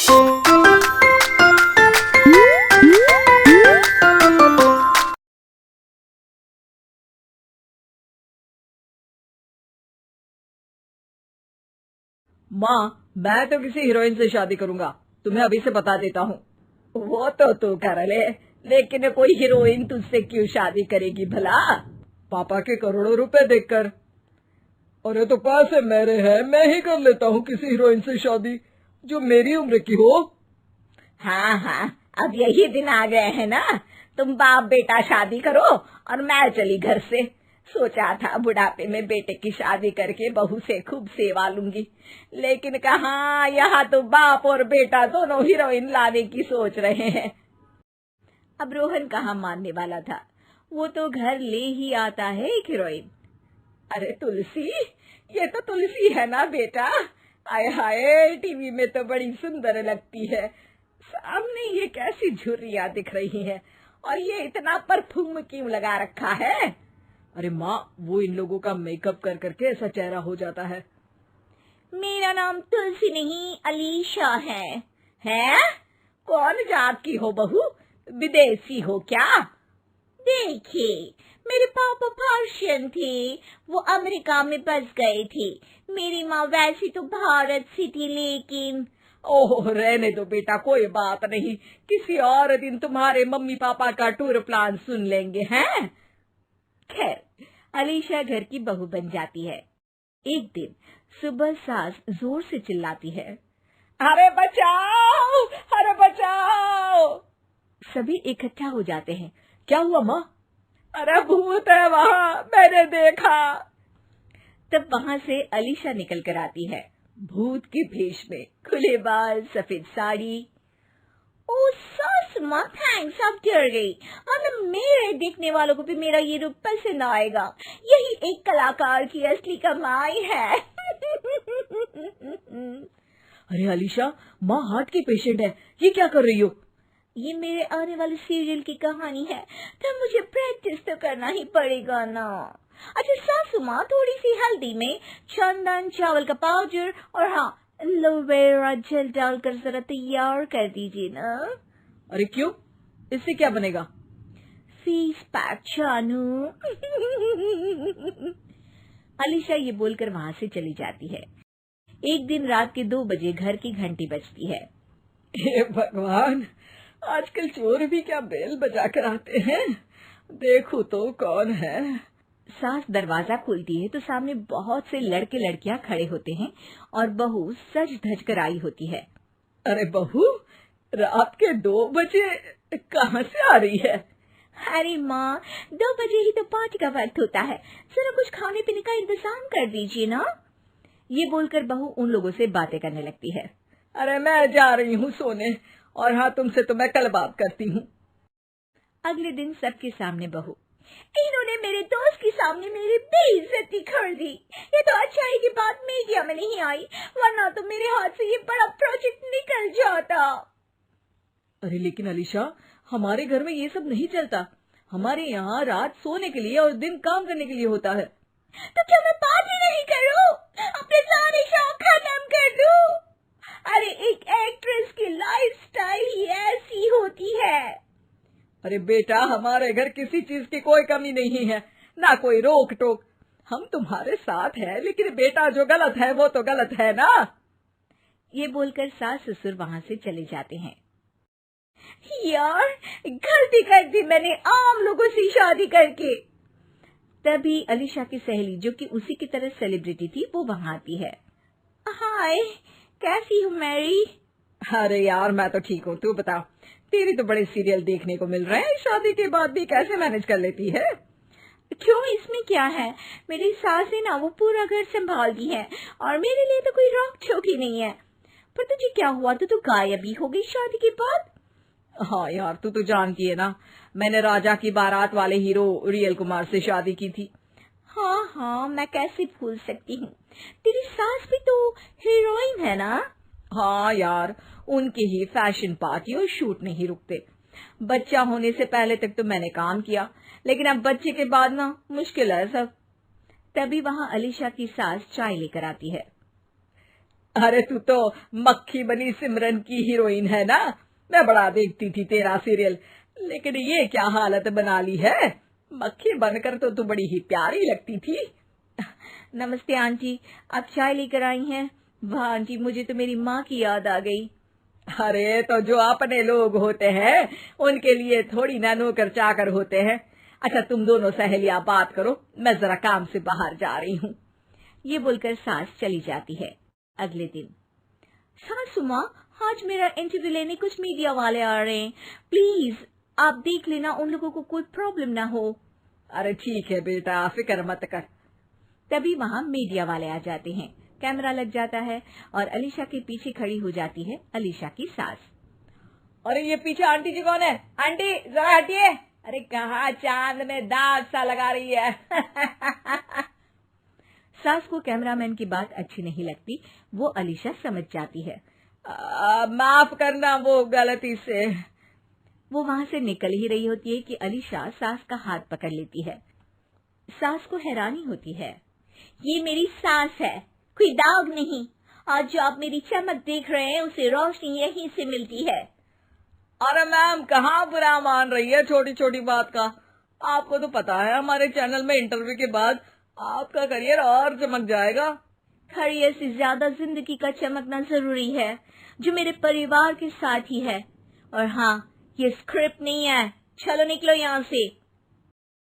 माँ, मैं तो किसी हीरोइन से शादी करूंगा, तुम्हें अभी से बता देता हूँ। वो तो तू कर ले, लेकिन कोई हीरोइन तुझसे क्यों शादी करेगी भला? पापा के करोड़ों रुपए देखकर। अरे तो पैसे मेरे हैं, मैं ही कर लेता हूँ किसी हीरोइन से शादी जो मेरी उम्र की हो। हाँ हाँ, अब यही दिन आ गए हैं ना, तुम बाप बेटा शादी करो और मैं चली घर से। सोचा था बुढ़ापे में बेटे की शादी करके बहू से खूब सेवा लूंगी, लेकिन कहाँ, यहाँ तो बाप और बेटा दोनों हीरोइन लाने की सोच रहे हैं। अब रोहन कहाँ मानने वाला था, वो तो घर ले ही आता है एक हीरोइन। अरे तुलसी, ये तो तुलसी है ना बेटा? आय हाय, टीवी में तो बड़ी सुंदर लगती है, सामने ये कैसी झुर्रियां दिख रही है, और ये इतना परफ्यूम क्यों लगा रखा है? अरे माँ, वो इन लोगों का मेकअप कर करके ऐसा चेहरा हो जाता है। मेरा नाम तुलसी नहीं अलीशा है। हैं? कौन जात की हो बहू? विदेशी हो क्या? देखिए, मेरे पापा पर्शियन थे, वो अमेरिका में बस गए थे। मेरी माँ वैसी तो भारत से थी, लेकिन ओह, रहने दो बेटा, कोई बात नहीं, किसी और दिन तुम्हारे मम्मी पापा का टूर प्लान सुन लेंगे हैं। खैर, अलीशा घर की बहू बन जाती है। एक दिन सुबह सास जोर से चिल्लाती है, अरे बचाओ, अरे बचाओ। सभी इकट्ठा हो जाते हैं। क्या हुआ माँ? अरे भूत है वहाँ, मैंने देखा। तब वहाँ से अलीशा निकल कर आती है, भूत के भेष में, खुले बाल, सफेद साड़ी। ओ सास माँ, थैंक्स, आप डर गई, वरना मेरे देखने वालों को भी मेरा ये रूप पसंद आएगा। यही एक कलाकार की असली कमाई है। अरे अलीशा, माँ हार्ट की पेशेंट है, ये क्या कर रही हो? ये मेरे आने वाले सीरियल की कहानी है, तो मुझे प्रैक्टिस तो करना ही पड़ेगा ना। अच्छा सासू माँ, थोड़ी सी हल्दी में चंदन, चावल का पाउडर और हाँ, एलोवेरा जेल डालकर जरा तैयार कर दीजिए ना। अरे क्यों, इससे क्या बनेगा? फेस पैक जानू। अलीशा ये बोलकर वहाँ से चली जाती है। एक दिन रात के 2 बजे घर की घंटी बजती है। हे भगवान, आजकल चोर भी क्या बेल बजा कर आते हैं, देखो तो कौन है। सास दरवाजा खोलती है तो सामने बहुत से लड़के लड़कियां खड़े होते हैं और बहू सज धज कर आई होती है। अरे बहू, रात के 2 बजे कहाँ से आ रही है? अरे माँ, 2 बजे ही तो पार्टी का वक्त होता है, जरा कुछ खाने पीने का इंतजाम कर दीजिए ना। ये बोलकर बहू उन लोगों से बातें करने लगती है। अरे मैं जा रही हूँ सोने, और हाँ, तुमसे तो मैं कल बात करती हूँ। अगले दिन सबके सामने बहू, इन्होंने मेरे दोस्त के सामने मेरी बेइज्जती कर दी। ये तो अच्छा है कि बात मीडिया में नहीं आई, वरना तो मेरे हाथ से ये बड़ा प्रोजेक्ट निकल जाता। अरे लेकिन अलीशा, हमारे घर में ये सब नहीं चलता, हमारे यहाँ रात सोने के लिए और दिन काम करने के लिए होता है। तो क्या मैं पार्टी नहीं करूं? अपने सारे शौक खत्म कर दूं? अरे एक एक्ट्रेस की लाइफस्टाइल ही ऐसी होती है। अरे बेटा, हमारे घर किसी चीज की कोई कमी नहीं है, ना कोई रोक टोक, हम तुम्हारे साथ हैं, लेकिन बेटा जो गलत है वो तो गलत है ना। ये बोलकर सास ससुर वहाँ से चले जाते हैं। यार, गलती कर दी मैंने आम लोगों से शादी करके। तभी अलीशा की सहेली, जो कि उसी की तरह सेलिब्रिटी थी, वो वहाँ आती है। हाय, कैसी हो मैरी? अरे यार, मैं तो ठीक हूँ, तू बता, तेरी तो बड़े सीरियल देखने को मिल रहे हैं, शादी के बाद भी कैसे मैनेज कर लेती है? क्यों, इसमें क्या है, मेरी सास है ना, वो पूरा घर संभालती है और मेरे लिए तो कोई रोक टोक ही नहीं है। पर तुझे क्या हुआ, तू गायब ही हो गई शादी के बाद? हाँ यार, तू तो जानती है ना, मैंने राजा की बारात वाले हीरो रियल कुमार से शादी की थी। हाँ हाँ, मैं कैसे भूल सकती हूँ, तेरी सास भी तो हीरोइन है ना। हाँ यार, उनके ही फैशन पार्टी और शूट नहीं रुकते। बच्चा होने से पहले तक तो मैंने काम किया, लेकिन अब बच्चे के बाद ना मुश्किल है सब। तभी वहाँ अलीशा की सास चाय लेकर आती है। अरे तू तो मक्खी बनी सिमरन की हीरोइन है ना। मैं बड़ा देखती थी तेरा सीरियल, लेकिन ये क्या हालत बना ली है। मक्खी बनकर तो तू बड़ी ही प्यारी लगती थी। नमस्ते आंटी, आप चाय लेकर आई हैं? वाह आंटी, मुझे तो मेरी माँ की याद आ गई। अरे तो जो अपने लोग होते हैं उनके लिए थोड़ी ना नौकर चाकर होते हैं। अच्छा तुम दोनों सहेलियां बात करो, मैं जरा काम से बाहर जा रही हूँ। ये बोलकर सास चली जाती है। अगले दिन, सासू माँ, आज मेरा इंटरव्यू लेने कुछ मीडिया वाले आ रहे हैं, प्लीज आप देख लेना उन लोगों को कोई प्रॉब्लम ना हो। अरे ठीक है बेटा, फिक्र मत कर। तभी वहाँ मीडिया वाले आ जाते हैं। कैमरा लग जाता है और अलीशा के पीछे खड़ी हो जाती है अलीशा की सास। अरे ये पीछे आंटी जी कौन है? आंटी जरा हटिए। अरे कहाँ चांद में दाग सा लगा रही है। सास को कैमरामैन की बात अच्छी नहीं लगती, वो अलीशा समझ जाती है। माफ करना, वो गलती से। वो वहां से निकल ही रही होती है कि अलीशा सास का हाथ पकड़ लेती है। सास को हैरानी होती है, ये मेरी सास है, कोई दाग नहीं। आज जो आप मेरी चमक देख रहे हैं उसे रोशनी यहीं से मिलती है। अरे मैम कहाँ बुरा मान रही है छोटी छोटी बात का। आपको तो पता है हमारे चैनल में इंटरव्यू के बाद आपका करियर और चमक जाएगा। करियर से ज्यादा जिंदगी का चमकना जरूरी है, जो मेरे परिवार के साथ ही है। और हाँ, ये स्क्रिप्ट नहीं है, चलो निकलो यहाँ से।